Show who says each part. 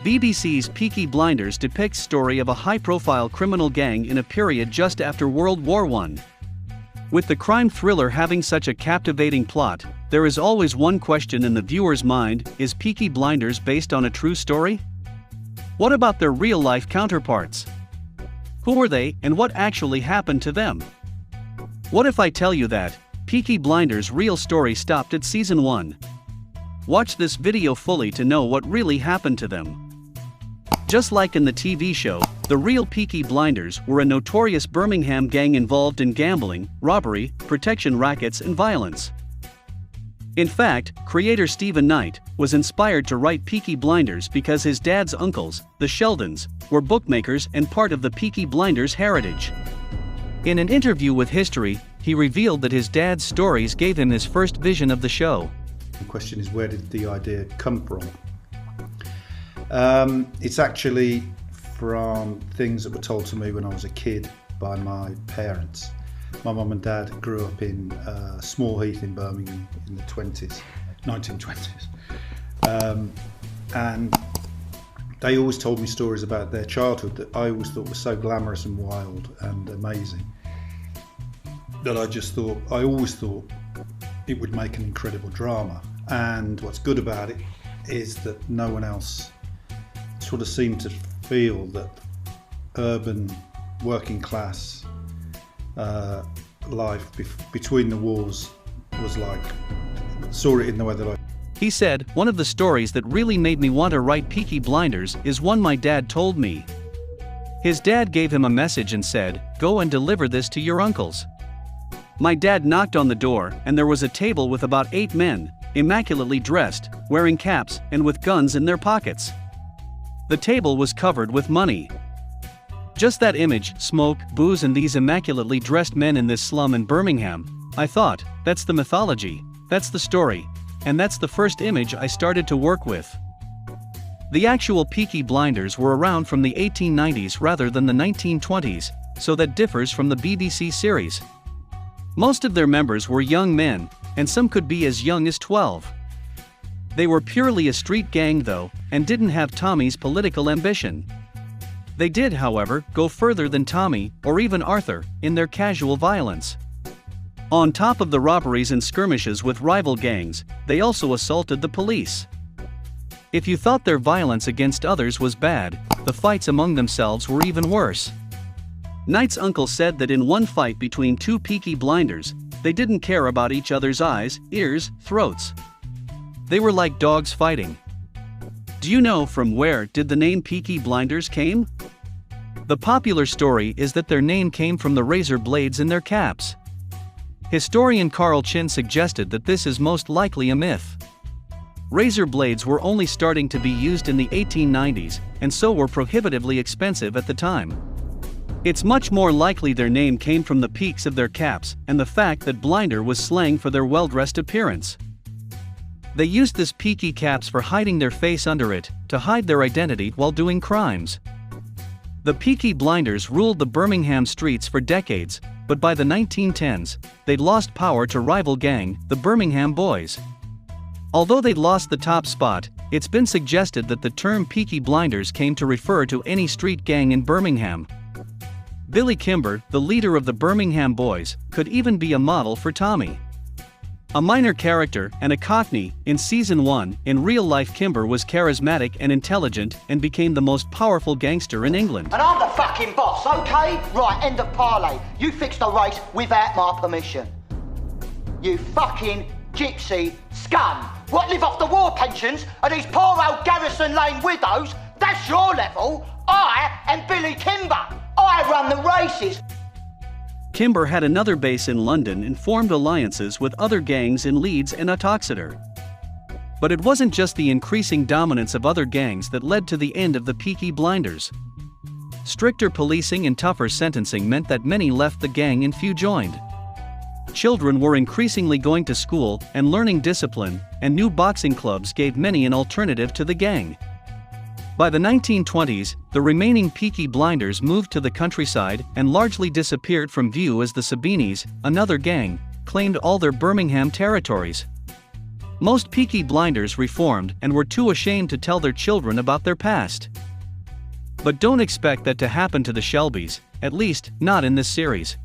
Speaker 1: BBC's Peaky Blinders depicts story of a high-profile criminal gang in a period just after World War I. With the crime thriller having such a captivating plot, there is always one question in the viewer's mind: is Peaky Blinders based on a true story? What about their real-life counterparts? Who were they, and what actually happened to them? What if I tell you that Peaky Blinders' real story stopped at Season 1? Watch this video fully to know what really happened to them. Just like in the TV show, the real Peaky Blinders were a notorious Birmingham gang involved in gambling, robbery, protection rackets and violence. In fact, creator Stephen Knight was inspired to write Peaky Blinders because his dad's uncles, the Sheldons, were bookmakers and part of the Peaky Blinders heritage. In an interview with History, he revealed that his dad's stories gave him his first vision of the show.
Speaker 2: The question is, where did the idea come from? It's actually from things that were told to me when I was a kid by my parents. My mum and dad grew up in Small Heath in Birmingham in the 1920s. And they always told me stories about their childhood that I always thought was so glamorous and wild and amazing, that I always thought it would make an incredible drama. And what's good about it is that no one else sort of seemed to feel that urban working class life between the wars was like, saw it in the way that I.
Speaker 1: He said, "One of the stories that really made me want to write Peaky Blinders is one my dad told me. His dad gave him a message and said, 'Go and deliver this to your uncles.' My dad knocked on the door and there was a table with about 8 men, immaculately dressed, wearing caps and with guns in their pockets. The table was covered with money. Just that image, smoke, booze and these immaculately dressed men in this slum in Birmingham, I thought, that's the mythology, that's the story, and that's the first image I started to work with." The actual Peaky Blinders were around from the 1890s rather than the 1920s, so that differs from the BBC series. Most of their members were young men, and some could be as young as 12. They were purely a street gang though, and didn't have Tommy's political ambition. They did, however, go further than Tommy, or even Arthur, in their casual violence. On top of the robberies and skirmishes with rival gangs, they also assaulted the police. If you thought their violence against others was bad, the fights among themselves were even worse. Knight's uncle said that in one fight between 2 Peaky Blinders, they didn't care about each other's eyes, ears, throats. They were like dogs fighting. Do you know from where did the name Peaky Blinders came? The popular story is that their name came from the razor blades in their caps. Historian Carl Chin suggested that this is most likely a myth. Razor blades were only starting to be used in the 1890s, and so were prohibitively expensive at the time. It's much more likely their name came from the peaks of their caps and the fact that blinder was slang for their well-dressed appearance. They used this peaky caps for hiding their face under it, to hide their identity while doing crimes. The Peaky Blinders ruled the Birmingham streets for decades, but by the 1910s, they'd lost power to rival gang, the Birmingham Boys. Although they'd lost the top spot, it's been suggested that the term Peaky Blinders came to refer to any street gang in Birmingham. Billy Kimber, the leader of the Birmingham Boys, could even be a model for Tommy. A minor character and a cockney, in Season 1, in real life Kimber was charismatic and intelligent and became the most powerful gangster in England.
Speaker 3: And I'm the fucking boss, okay? Right, end of parley. You fixed the race without my permission. You fucking gypsy scum. What, live off the war pensions of these poor old Garrison Lane widows? That's your level. I am Billy Kimber. I run the races.
Speaker 1: Kimber had another base in London and formed alliances with other gangs in Leeds and Uttoxeter. But it wasn't just the increasing dominance of other gangs that led to the end of the Peaky Blinders. Stricter policing and tougher sentencing meant that many left the gang and few joined. Children were increasingly going to school and learning discipline, and new boxing clubs gave many an alternative to the gang. By the 1920s, the remaining Peaky Blinders moved to the countryside and largely disappeared from view as the Sabinis, another gang, claimed all their Birmingham territories. Most Peaky Blinders reformed and were too ashamed to tell their children about their past. But don't expect that to happen to the Shelbys, at least, not in this series.